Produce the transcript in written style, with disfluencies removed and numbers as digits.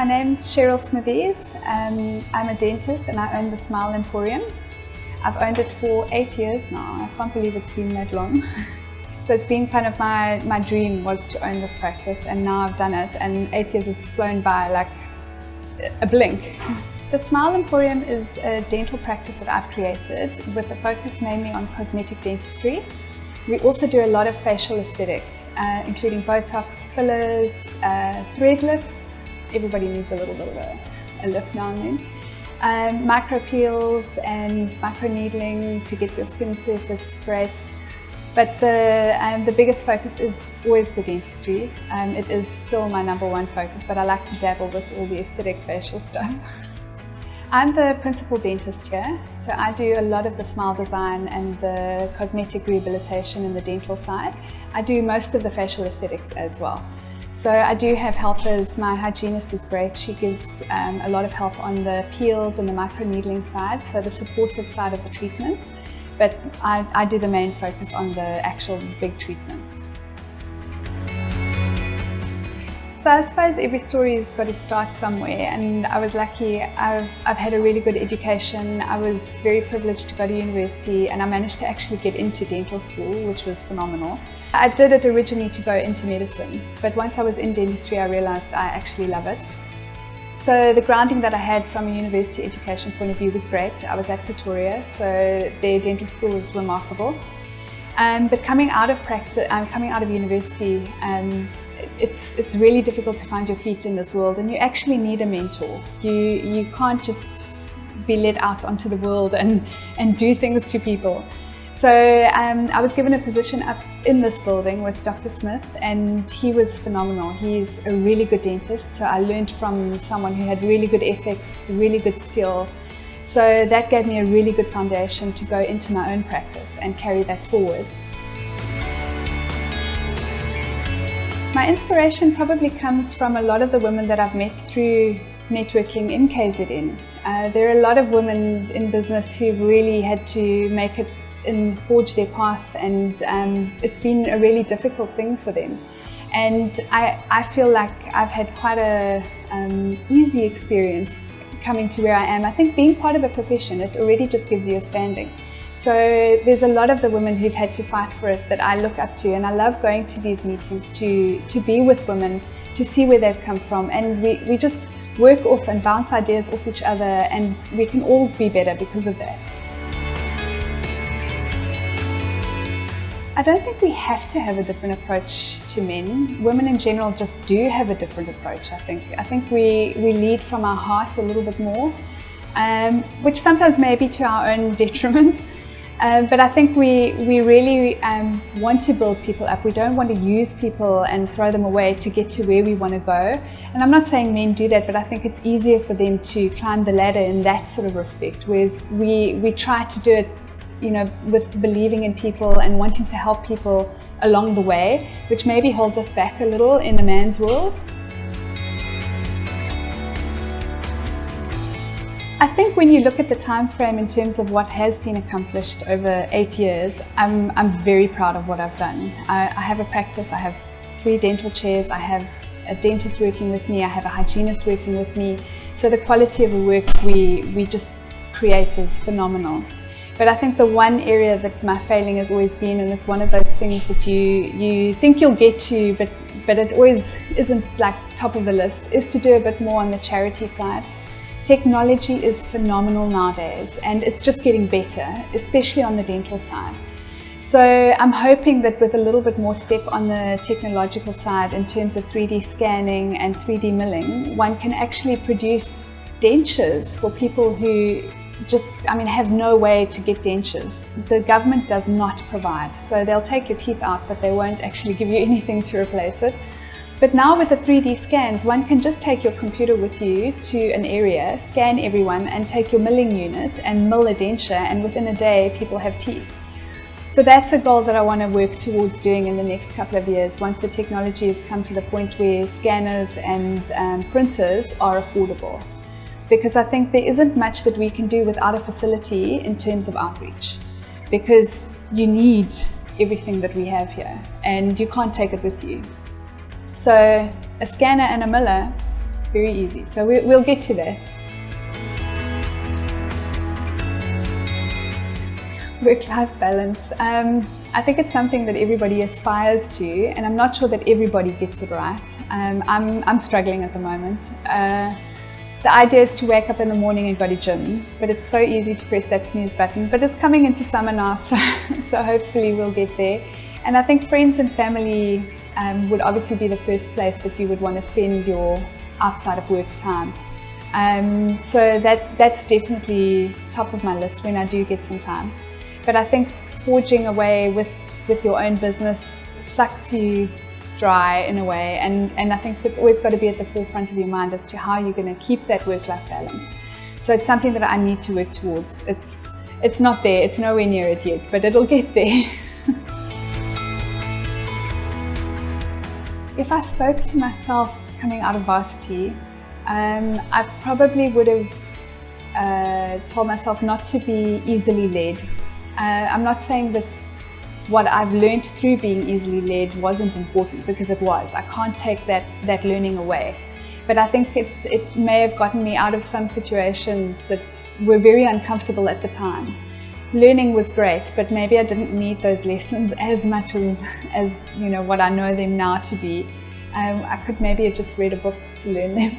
My name's Sheryl Smithies. I'm a dentist and I own the Smile Emporium. I've owned it for 8 years now. I can't believe it's been that long. So it's been kind of my dream was to own this practice, and now I've done it, and 8 years has flown by like a blink. The Smile Emporium is a dental practice that I've created with a focus mainly on cosmetic dentistry. We also do a lot of facial aesthetics, including Botox, fillers, thread lifts. Everybody needs a little bit of a lift now and then. Micro peels and micro needling to get your skin surface great. But the biggest focus is always the dentistry. It is still my #1 focus, but I like to dabble with all the aesthetic facial stuff. I'm the principal dentist here, so I do a lot of the smile design and the cosmetic rehabilitation in the dental side. I do most of the facial aesthetics as well. So I do have helpers. My hygienist is great. She gives a lot of help on the peels and the micro needling side, so the supportive side of the treatments. But I do the main focus on the actual big treatments. So I suppose every story's got to start somewhere, and I was lucky. I've had a really good education. I was very privileged to go to university, and I managed to actually get into dental school, which was phenomenal. I did it originally to go into medicine, but once I was in dentistry I realized I actually love it. So the grounding that I had from a university education point of view was great. I was at Pretoria, so their dental school was remarkable. But coming out of university, it's really difficult to find your feet in this world, and you actually need a mentor. You can't just be let out onto the world and do things to people. So I was given a position up in this building with Dr. Smith, and he was phenomenal. He's a really good dentist, so I learned from someone who had really good ethics, really good skill. So that gave me a really good foundation to go into my own practice and carry that forward. My inspiration probably comes from a lot of the women that I've met through networking in KZN. There are a lot of women in business who've really had to make it and forge their path, and it's been a really difficult thing for them. And I feel like I've had quite a easy experience coming to where I am. I think being part of a profession, it already just gives you a standing. So there's a lot of the women who've had to fight for it that I look up to, and I love going to these meetings to be with women, to see where they've come from, and we just work off and bounce ideas off each other, and we can all be better because of that. I don't think we have to have a different approach to men. Women in general just do have a different approach, I think. I think we lead from our heart a little bit more, which sometimes may be to our own detriment. But I think we really want to build people up. We don't want to use people and throw them away to get to where we want to go. And I'm not saying men do that, but I think it's easier for them to climb the ladder in that sort of respect, whereas we try to do it, you know, with believing in people and wanting to help people along the way, which maybe holds us back a little in a man's world. I think when you look at the time frame in terms of what has been accomplished over 8 years, I'm very proud of what I've done. I have a practice, I have 3 dental chairs, I have a dentist working with me, I have a hygienist working with me. So the quality of the work we just create is phenomenal. But I think the one area that my failing has always been, and it's one of those things that you think you'll get to, but it always isn't like top of the list, is to do a bit more on the charity side. Technology is phenomenal nowadays, and it's just getting better, especially on the dental side. So I'm hoping that with a little bit more step on the technological side in terms of 3D scanning and 3D milling, one can actually produce dentures for people who just, have no way to get dentures. The government does not provide, so they'll take your teeth out, but they won't actually give you anything to replace it. But now with the 3D scans, one can just take your computer with you to an area, scan everyone, and take your milling unit and mill a denture, and within a day people have teeth. So that's a goal that I want to work towards doing in the next couple of years, once the technology has come to the point where scanners and printers are affordable. Because I think there isn't much that we can do without a facility in terms of outreach, because you need everything that we have here and you can't take it with you. So a scanner and a miller very easy. So we'll get to that. Work-life balance. I think it's something that everybody aspires to, and I'm not sure that everybody gets it right. I'm struggling at the moment. The idea is to wake up in the morning and go to gym, but it's so easy to press that snooze button. But it's coming into summer now, so hopefully we'll get there. And I think friends and family would obviously be the first place that you would want to spend your outside of work time. So that's definitely top of my list when I do get some time. But I think forging away with your own business sucks you dry in a way, and I think it's always got to be at the forefront of your mind as to how you're going to keep that work-life balance. So it's something that I need to work towards. It's not there, it's nowhere near it yet, but it'll get there. If I spoke to myself coming out of varsity, I probably would have told myself not to be easily led. I'm not saying that what I've learned through being easily led wasn't important, because it was. I can't take that learning away. But I think it may have gotten me out of some situations that were very uncomfortable at the time. Learning was great, but maybe I didn't need those lessons as much as you know what I know them now to be. I could maybe have just read a book to learn them.